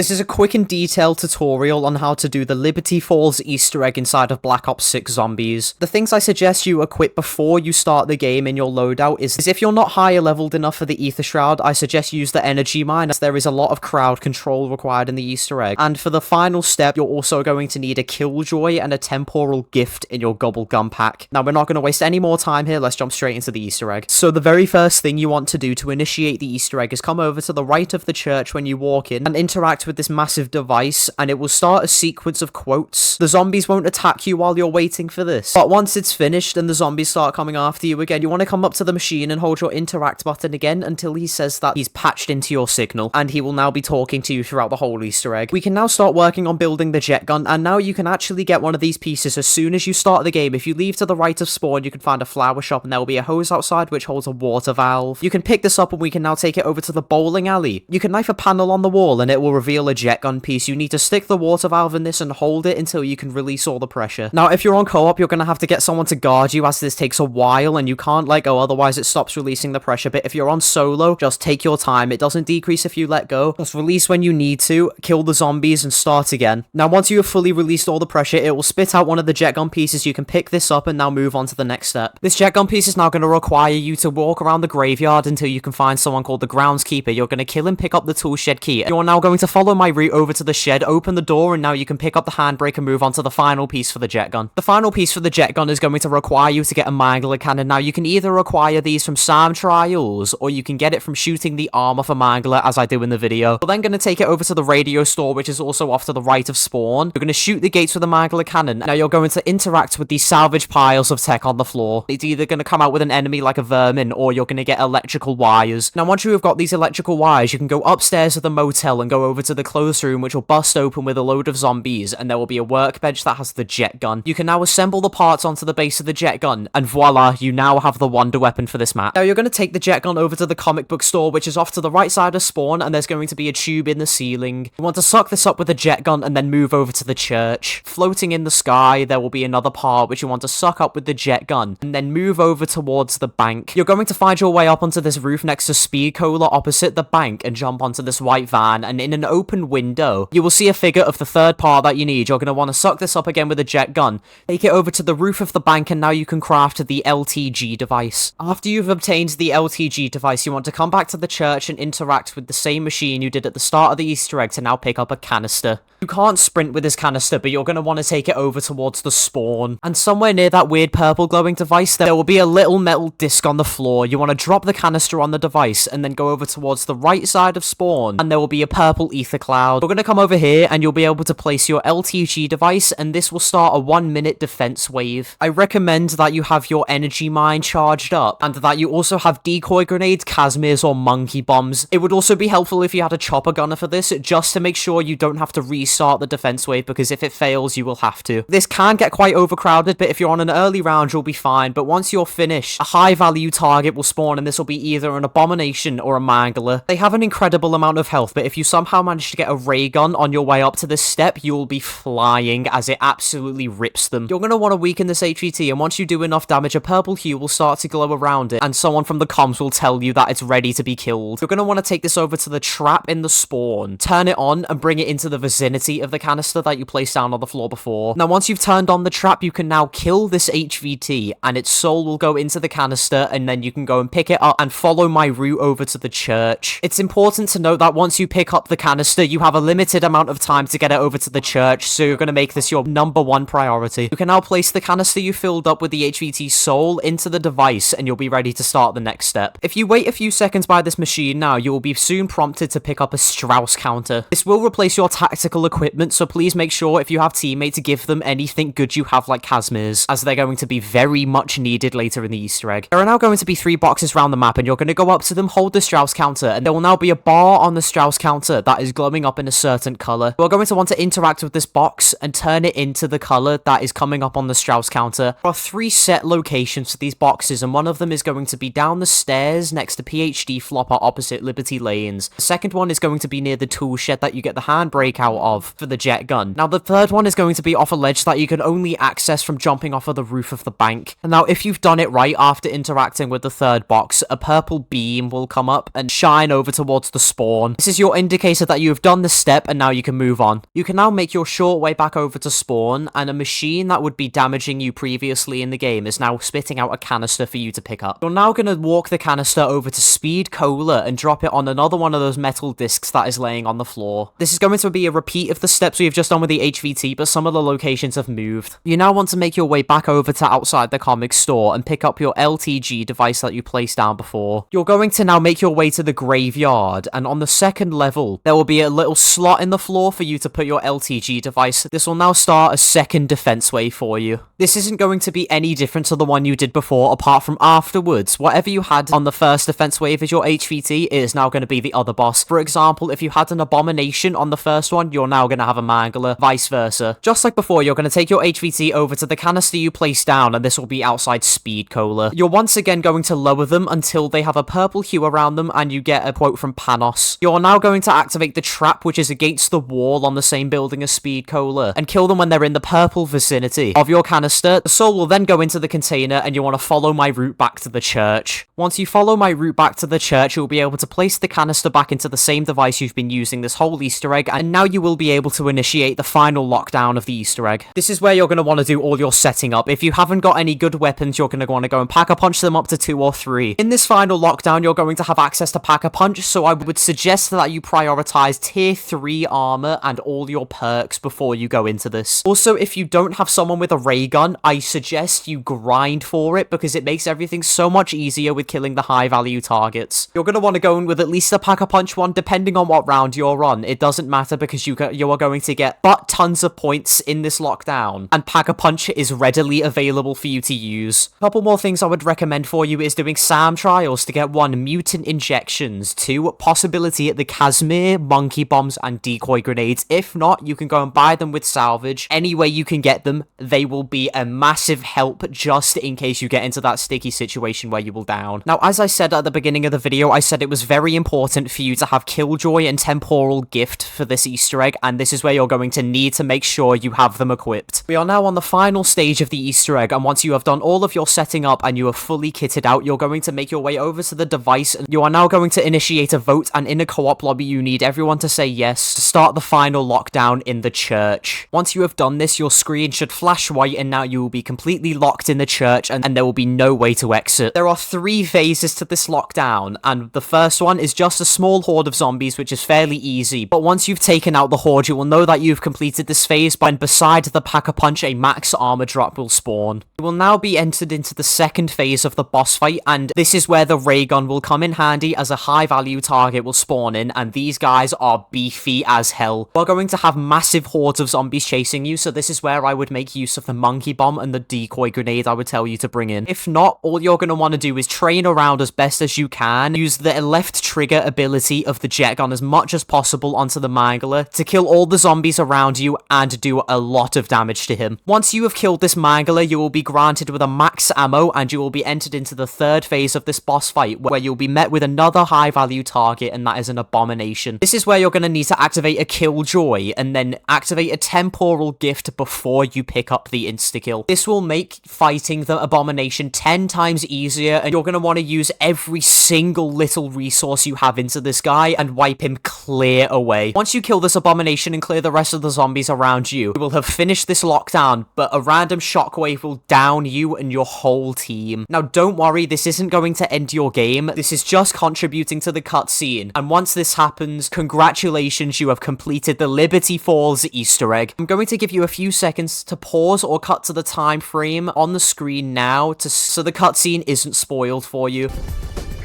This is a quick and detailed tutorial on how to do the Liberty Falls Easter egg inside of Black Ops 6 Zombies. The things I suggest you equip before you start the game in your loadout is if you're not higher leveled enough for the Ether Shroud, I suggest you use the Energy Mine, as there is a lot of crowd control required in the Easter egg. And for the final step, you're also going to need a Killjoy and a Temporal Gift in your Gobble Gum pack. Now, we're not going to waste any more time here, let's jump straight into the Easter egg. So the very first thing you want to do to initiate the Easter egg is come over to the right of the church when you walk in and interact with this massive device, and it will start a sequence of quotes. The zombies won't attack you while you're waiting for this, but once it's finished and the zombies start coming after you again, you want to come up to the machine and hold your interact button again until he says that he's patched into your signal, and he will now be talking to you throughout the whole Easter egg. We can now start working on building the jet gun, and now you can actually get one of these pieces as soon as you start the game. If you leave to the right of spawn, you can find a flower shop, and there will be a hose outside which holds a water valve. You can pick this up and we can now take it over to the bowling alley. You can knife a panel on the wall and it will reveal a jet gun piece. You need to stick the water valve in this and hold it until you can release all the pressure. Now, if you're on co-op, you're going to have to get someone to guard you, as this takes a while and you can't let go, otherwise it stops releasing the pressure. But if you're on solo, just take your time. It doesn't decrease if you let go. Just release when you need to, kill the zombies and start again. Now, once you have fully released all the pressure, it will spit out one of the jet gun pieces. You can pick this up and now move on to the next step. This jet gun piece is now going to require you to walk around the graveyard until you can find someone called the groundskeeper. You're going to kill him, pick up the tool shed key. You're now going to follow my route over to the shed, open the door, and now you can pick up the handbrake and move on to the final piece for the jet gun. The final piece for the jet gun is going to require you to get a mangler cannon. Now, you can either acquire these from SAM trials, or you can get it from shooting the arm off a mangler, as I do in the video. We're then going to take it over to the radio store, which is also off to the right of spawn. You're going to shoot the gates with a mangler cannon. Now, you're going to interact with these salvage piles of tech on the floor. It's either going to come out with an enemy like a vermin, or you're going to get electrical wires. Now, once you have got these electrical wires, you can go upstairs to the motel and go over to the clothes room, which will bust open with a load of zombies, and there will be a workbench that has the jet gun. You can now assemble the parts onto the base of the jet gun, and voila, you now have the wonder weapon for this map. Now, you're going to take the jet gun over to the comic book store, which is off to the right side of spawn, and there's going to be a tube in the ceiling. You want to suck this up with the jet gun and then move over to the church. Floating in the sky, there will be another part which you want to suck up with the jet gun, and then move over towards the bank. You're going to find your way up onto this roof next to Speed Cola opposite the bank and jump onto this white van, and in an open window, you will see a figure of the third part that you need. You're going to want to suck this up again with a jet gun, take it over to the roof of the bank, and now you can craft the LTG device. After you've obtained the LTG device, you want to come back to the church and interact with the same machine you did at the start of the Easter egg to now pick up a canister. You can't sprint with this canister, but you're going to want to take it over towards the spawn. And somewhere near that weird purple glowing device, there will be a little metal disc on the floor. You want to drop the canister on the device and then go over towards the right side of spawn, and there will be a purple ether cloud. You're going to come over here and you'll be able to place your LTG device, and this will start a 1-minute defense wave. I recommend that you have your energy mine charged up, and that you also have decoy grenades, Casimirs, or monkey bombs. It would also be helpful if you had a chopper gunner for this, just to make sure you don't have to restart the defense wave, because if it fails, you will have to. This can get quite overcrowded, but if you're on an early round, you'll be fine. But once you're finished, a high value target will spawn, and this will be either an abomination or a mangler. They have an incredible amount of health, but if you somehow manage to get a ray gun on your way up to this step, you will be flying, as it absolutely rips them. You're going to want to weaken this HVT, and once you do enough damage, a purple hue will start to glow around it, and someone from the comms will tell you that it's ready to be killed. You're going to want to take this over to the trap in the spawn, turn it on, and bring it into the vicinity of the canister that you placed down on the floor before. Now, once you've turned on the trap, you can now kill this HVT, and its soul will go into the canister, and then you can go and pick it up and follow my route over to the church. It's important to note that once you pick up the canister, you have a limited amount of time to get it over to the church, so you're going to make this your #1 priority. You can now place the canister you filled up with the HVT soul into the device, and you'll be ready to start the next step. If you wait a few seconds by this machine now, you will be soon prompted to pick up a Strauss counter. This will replace your tactical equipment, so please make sure if you have teammates to give them anything good you have, like Casimirs, as they're going to be very much needed later in the Easter egg. There are now going to be 3 boxes around the map, and you're going to go up to them, hold the Strauss counter, and there will now be a bar on the Strauss counter that is glowing up in a certain color. We're going to want to interact with this box and turn it into the color that is coming up on the Strauss counter. There are 3 set locations for these boxes, and one of them is going to be down the stairs next to PhD Flopper opposite Liberty Lanes. The second one is going to be near the tool shed that you get the handbrake out of for the jet gun. Now, the third one is going to be off a ledge that you can only access from jumping off of the roof of the bank. And now, if you've done it right after interacting with the third box, a purple beam will come up and shine over towards the spawn. This is your indicator that you you've done this step, and now you can move on. You can now make your short way back over to spawn, and a machine that would be damaging you previously in the game is now spitting out a canister for you to pick up. You're now going to walk the canister over to Speed Cola and drop it on another one of those metal discs that is laying on the floor. This is going to be a repeat of the steps we've just done with the HVT, but some of the locations have moved. You now want to make your way back over to outside the comic store and pick up your LTG device that you placed down before. You're going to now make your way to the graveyard, and on the second level, there will be a little slot in the floor for you to put your LTG device. This will now start a second defense wave for you. This isn't going to be any different to the one you did before, apart from afterwards. Whatever you had on the first defense wave as your HVT, it is now going to be the other boss. For example, if you had an abomination on the first one, you're now going to have a mangler, vice versa. Just like before, you're going to take your HVT over to the canister you placed down, and this will be outside Speed Cola. You're once again going to lower them until they have a purple hue around them, and you get a quote from Panos. You're now going to activate the trap, which is against the wall on the same building as Speed Cola, and kill them when they're in the purple vicinity of your canister. The soul will then go into the container, and you want to follow my route back to the church. Once you follow my route back to the church, you'll be able to place the canister back into the same device you've been using this whole Easter egg, and now you will be able to initiate the final lockdown of the Easter egg. This is where you're going to want to do all your setting up. If you haven't got any good weapons, you're going to want to go and Pack-a-Punch them up to 2 or 3. In this final lockdown, you're going to have access to Pack-a-Punch, so I would suggest that you prioritize tier 3 armor and all your perks before you go into this. Also, if you don't have someone with a ray gun, I suggest you grind for it because it makes everything so much easier with killing the high value targets. You're going to want to go in with at least a Pack-a-Punch one depending on what round you're on. It doesn't matter because you are going to get tons of points in this lockdown, and Pack-a-Punch is readily available for you to use. A couple more things I would recommend for you is doing SAM trials to get 1, mutant injections, 2, possibility at the Casimir, monkey bombs, and decoy grenades. If not, you can go and buy them with salvage. Any way you can get them, they will be a massive help just in case you get into that sticky situation where you will down. Now, as I said at the beginning of the video, I said it was very important for you to have Killjoy and Temporal Gift for this Easter egg, and this is where you're going to need to make sure you have them equipped. We are now on the final stage of the Easter egg, and once you have done all of your setting up and you are fully kitted out, you're going to make your way over to the device, and you are now going to initiate a vote, and in a co-op lobby, you need everyone to say yes to start the final lockdown in the church. Once you have done this, your screen should flash white, and now you will be completely locked in the church, and there will be no way to exit. There are 3 phases to this lockdown, and the first one is just a small horde of zombies, which is fairly easy, but once you've taken out the horde, you will know that you've completed this phase, and beside the Pack-a-Punch, a max armor drop will spawn. You will now be entered into the second phase of the boss fight, and this is where the ray gun will come in handy as a high value target will spawn in, and these guys are beefy as hell. We're going to have massive hordes of zombies chasing you, so this is where I would make use of the monkey bomb and the decoy grenade I would tell you to bring in. If not, all you're going to want to do is train around as best as you can, use the left trigger ability of the jet gun as much as possible onto the mangler to kill all the zombies around you and do a lot of damage to him. Once you have killed this mangler, you will be granted with a max ammo, and you will be entered into the third phase of this boss fight, where you'll be met with another high value target, and that is an abomination. This is where you're going to need to activate a Killjoy, and then activate a Temporal Gift before you pick up the insta-kill. This will make fighting the abomination 10 times easier, and you're going to want to use every single little resource you have into this guy and wipe him clear away. Once you kill this abomination and clear the rest of the zombies around you, you will have finished this lockdown, but a random shockwave will down you and your whole team. Now, don't worry, this isn't going to end your game. This is just contributing to the cutscene, and once this happens, congratulations, you have completed the Liberty Falls Easter egg. I'm going to give you a few seconds to pause or cut to the time frame on the screen now so the cutscene isn't spoiled for you.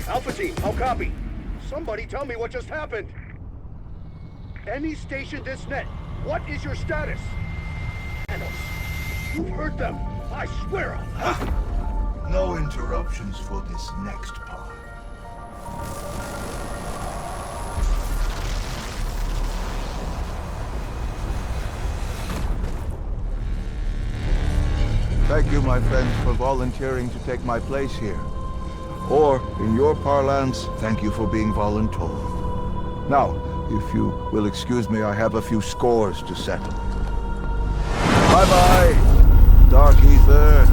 Alpha team, how copy? Somebody tell me what just happened. Any station this net, what is your status? Thanos, you've heard them. I swear I'll... No interruptions for this next part. Thank you, my friends, for volunteering to take my place here. Or, in your parlance, thank you for being voluntold. Now, if you will excuse me, I have a few scores to settle. Bye-bye, Dark Ether.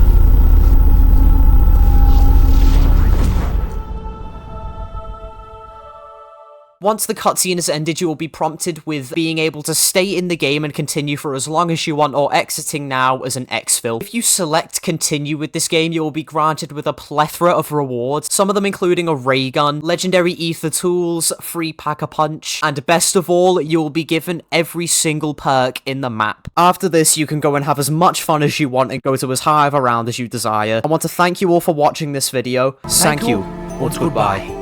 Once the cutscene has ended, you will be prompted with being able to stay in the game and continue for as long as you want, or exiting now as an exfil. If you select continue with this game, you will be granted with a plethora of rewards, some of them including a ray gun, legendary ether tools, free pack-a-punch, and best of all, you will be given every single perk in the map. After this, you can go and have as much fun as you want and go to as high of a round as you desire. I want to thank you all for watching this video. Thank you, and goodbye.